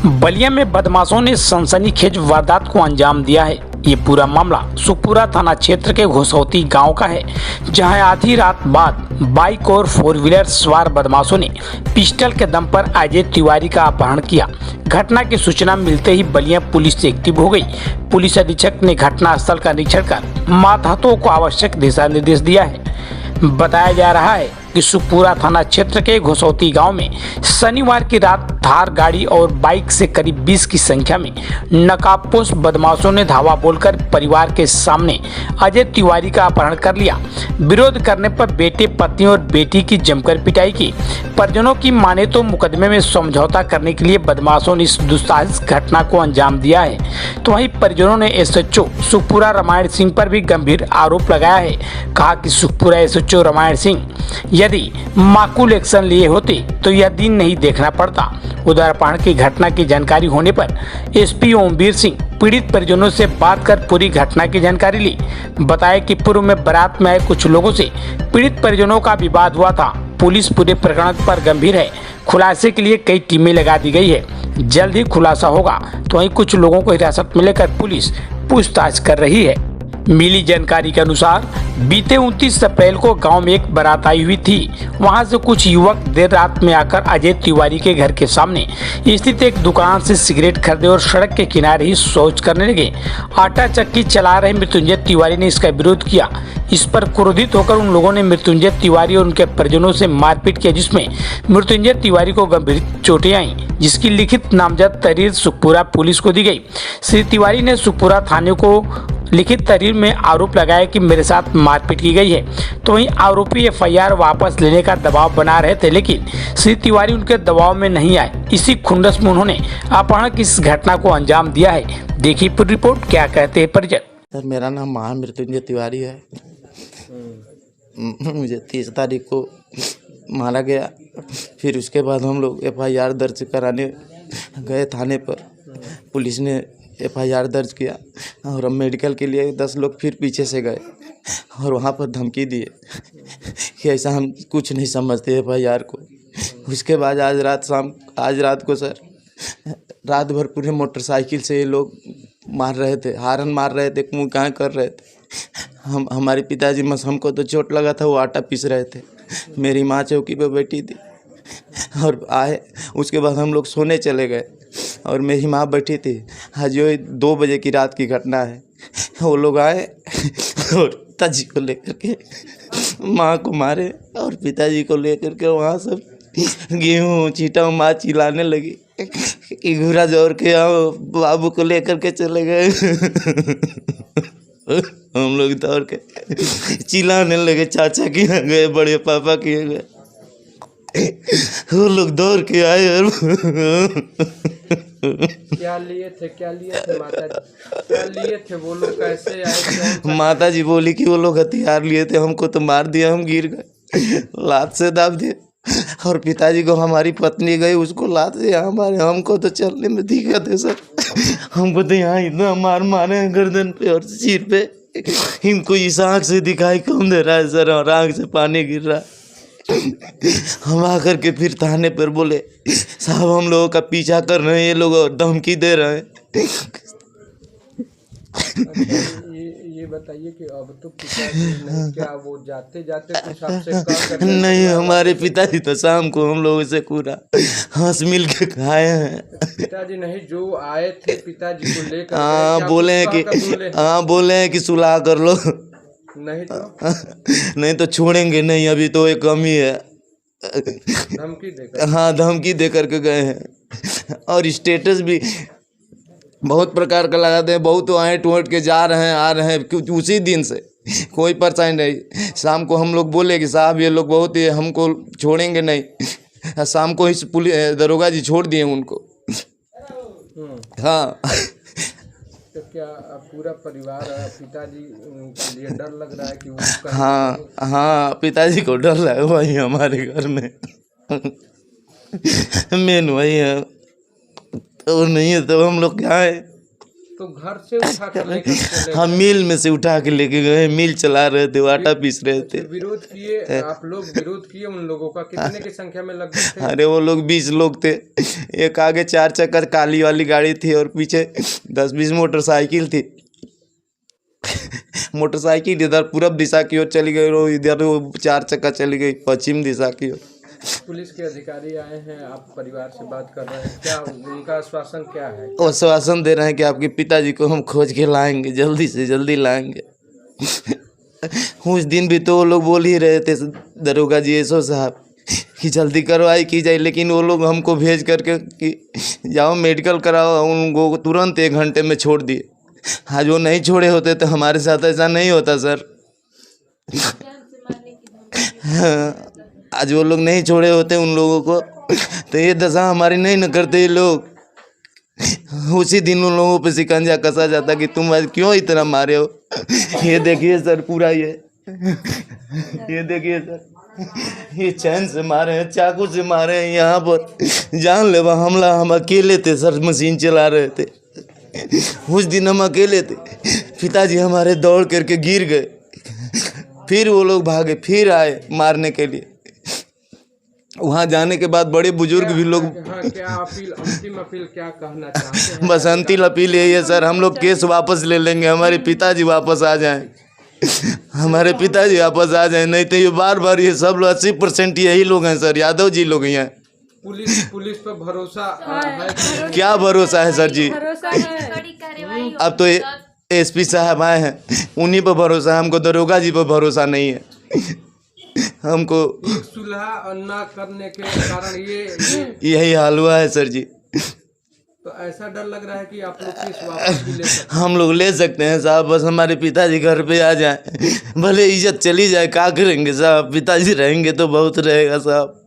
बलिया में बदमाशों ने सनसनीखेज वारदात को अंजाम दिया है। ये पूरा मामला सुखपुरा थाना क्षेत्र के घोसौती गांव का है, जहां आधी रात बाद बाइक और फोर व्हीलर सवार बदमाशों ने पिस्टल के दम पर अजय तिवारी का अपहरण किया। घटना की सूचना मिलते ही बलिया पुलिस एक्टिव हो गई। पुलिस अधीक्षक ने घटनास्थल का निरीक्षण कर मातहतों को आवश्यक दिशा निर्देश दिया है। बताया जा रहा है कि सुखपुरा थाना क्षेत्र के घोसौती गांव में शनिवार की रात थार गाड़ी और बाइक से करीब 20 की संख्या में नकाबपोश बदमाशों ने धावा बोलकर परिवार के सामने अजय तिवारी का अपहरण कर लिया। विरोध करने पर बेटे, पत्नी और बेटी की जमकर पिटाई की। परिजनों की माने तो मुकदमे में समझौता करने के लिए बदमाशों ने इस दुस्साहसिक घटना को अंजाम दिया है। तो वहीं परिजनों ने एसएचओ सुखपुरा रामायण सिंह पर भी गंभीर आरोप लगाया है। कहा कि सुखपुरा एसएचओ रामायण सिंह यदि माकूल एक्शन लिए होते तो यह दिन नहीं देखना पड़ता। उधर अपहरण की घटना की जानकारी होने पर एसपी ओमवीर सिंह पीड़ित परिजनों से बात कर पूरी घटना की जानकारी ली। बताया कि पूर्व में बारात में आए कुछ लोगों से पीड़ित परिजनों का विवाद हुआ था। पुलिस पूरे प्रकरण पर गंभीर है। खुलासे के लिए कई टीमें लगा दी गई है। जल्द ही खुलासा होगा। तो वहीं कुछ लोगों को हिरासत में लेकर पुलिस पूछताछ कर रही है। मिली जानकारी के अनुसार बीते 29 अप्रैल को गांव में एक बारात आई हुई थी। वहां से कुछ युवक देर रात में आकर अजय तिवारी के घर के सामने स्थित एक दुकान से सिगरेट खरीदे और सड़क के किनारे ही शौच करने लगे। आटा चक्की चला रहे मृत्युंजय तिवारी ने इसका विरोध किया। इस पर क्रोधित होकर उन लोगों ने मृत्युंजय तिवारी और उनके परिजनों से मारपीट किया, जिसमें मृत्युंजय तिवारी को गंभीर चोटें आई, जिसकी लिखित नामजद तहरीर सुखपुरा पुलिस को दी गई। श्री तिवारी ने सुखपुरा थाने को लिखित तहरीर में आरोप लगाया कि मेरे साथ मारपीट की गई है। तो वहीं आरोपी एफआईआर वापस लेने का दबाव बना रहे थे, लेकिन श्री तिवारी उनके दबाव में नहीं आए। इसी खुंदस में उन्होंने अपहरण की इस घटना को अंजाम दिया है। देखिए पूरी रिपोर्ट, क्या कहते हैं परिजन। सर, मेरा नाम महामृत्युंजय तिवारी है। मुझे 30 तारीख को मारा गया। फिर उसके बाद हम लोग एफआईआर दर्ज कराने गए थाने पर। पुलिस ने एफआईआर दर्ज किया और हम मेडिकल के लिए 10 लोग फिर पीछे से गए और वहाँ पर धमकी दिए कि ऐसा हम कुछ नहीं समझते एफआईआर को। उसके बाद आज रात को सर रात भर पूरे मोटरसाइकिल से ये लोग मार रहे थे, हारन मार रहे थे, मुँह कहाँ कर रहे थे। हमारे पिताजी हमको तो चोट लगा था, वो आटा पीस रहे थे। मेरी माँ चौकी पे बैठी थी और आए। उसके बाद हम लोग सोने चले गए और मेरी माँ बैठी थी। आज ये 2 बजे की रात की घटना है। वो लोग आए और पिताजी को लेकर के माँ को मारे और पिताजी को लेकर के वहाँ सब गेहूँ चीटा माँ चिल्लाने लगी। घूरा जोर के आओ, बाबू को लेकर के चले गए। हम लोग दौड़ के चिल्लाने लगे, चाचा के यहाँ गए, बड़े पापा के यहाँ गए। वो लोग दौड़ के आए और क्या लिए थे माता जी? क्या लिए थे वो लोग? कैसे आए? माता जी बोली कि वो लोग हथियार लिए थे, हमको तो मार दिया, हम गिर गए, लात से दाब दिए। और पिताजी को हमारी पत्नी गई, उसको लात से यहाँ मारे। हमको तो चलने में दिक्कत है सर। हमको तो यहाँ इतना मारे हैं गर्दन पे और सिर पे। इनको इस आँख से दिखाई कम दे रहा है सर और आँख से पानी गिर रहा है। हम आकर के फिर थाने पर बोले, साहब हम लोगों का पीछा कर रहे हैं ये लोग और धमकी दे रहे हैं। ये बताइए कि अब तो पिताजी नहीं, क्या वो जाते कुछ आपसे कहा? नहीं, हमारे पिताजी तो शाम को हम लोगों से पूरा हंस मिल के खाए हैं। पिताजी नहीं, जो आए थे पिताजी को लेकर, बोले हैं कि सुलह कर लो। नहीं तो छोड़ेंगे नहीं, अभी तो एक कमी है। धमकी देकर? हाँ, धमकी दे करके गए हैं। और स्टेटस भी बहुत प्रकार का लगाते हैं। बहुत तो आए टूट के जा रहे हैं, आ रहे हैं उसी दिन से, कोई परेशानी नहीं। शाम को हम लोग बोले कि साहब ये लोग बहुत ही हमको छोड़ेंगे नहीं। शाम को ही पुलिस दरोगा जी छोड़ दिए उनको। हाँ। तो क्या पूरा परिवार पिताजी के लिए डर लग रहा है कि वो? हाँ, पिताजी को डर लगा। वही हमारे घर में मेन वही है। तो नहीं है तो हम लोग क्या है। तो घर से उठा कर लेकर चले हम मिल में से उठा के लेके गए, मिल चला रहे थे, आटा पीस रहे थे। विरोध किए आप लोग, विरोध किए उन लोगों का? कितने की संख्या में लगभग थे? अरे वो लोग 20 लोग थे। एक आगे 4 चक्का काली वाली गाड़ी थी और पीछे 10-20 मोटरसाइकिल थी। मोटरसाइकिल इधर पूरब दिशा की ओर चली गई और इधर वो 4 चक्का चली गई पश्चिम दिशा की ओर। पुलिस के अधिकारी आए हैं, आप परिवार से बात कर रहे हैं, क्या उनका आश्वासन क्या है? वो आश्वासन दे रहे हैं कि आपके पिताजी को हम खोज के लाएंगे, जल्दी से जल्दी लाएंगे। उस दिन भी तो वो लोग बोल ही रहे थे दरोगा जी एसओ साहब कि जल्दी कार्रवाई की जाए, लेकिन वो लोग हमको भेज करके कि जाओ मेडिकल कराओ, उनको तुरंत 1 घंटे में छोड़ दिए। आज वो नहीं छोड़े होते तो हमारे साथ ऐसा नहीं होता सर। आज वो लोग नहीं छोड़े होते उन लोगों को तो ये दशा हमारी नहीं न करते ये लोग। उसी दिन उन लोगों पे शिकंजा कसा जाता कि तुम आज क्यों इतना मारे हो। ये देखिए सर पूरा ये देखिए सर, ये चैन से मारे हैं, चाकू से मारे हैं, यहाँ पर जानलेवा हमला। हम अकेले थे सर, मशीन चला रहे थे। उस दिन हम अकेले थे, पिताजी हमारे दौड़ करके गिर गए, फिर वो लोग भागे, फिर आए मारने के लिए। वहाँ जाने के बाद बड़े बुजुर्ग भी लोग क्या अपील, अंतिम अपील क्या कहना चाहते हैं? बस अंतिम अपील यही है सर, हम लोग केस वापस ले लेंगे, हमारे पिताजी वापस आ जाएं, हमारे पिताजी वापस आ जाएं। नहीं तो ये बार बार ये सब लोग 80% यही लोग हैं सर, यादव जी लोग हैं। पुलिस पर भरोसा है? क्या भरोसा है सर जी, अब तो एसपी साहब आए हैं, उन्हीं पर भरोसा है, हमको दरोगा जी पर भरोसा नहीं है। हमको सुलह न करने के कारण यही हाल हुआ है सर जी। तो ऐसा डर लग रहा है कि आप लोग केस वापस भी ले सकते हम लोग ले सकते हैं साहब, बस हमारे पिताजी घर पे आ जाए, भले इज्जत चली जाए, क्या करेंगे साहब, पिताजी रहेंगे तो बहुत रहेगा साहब।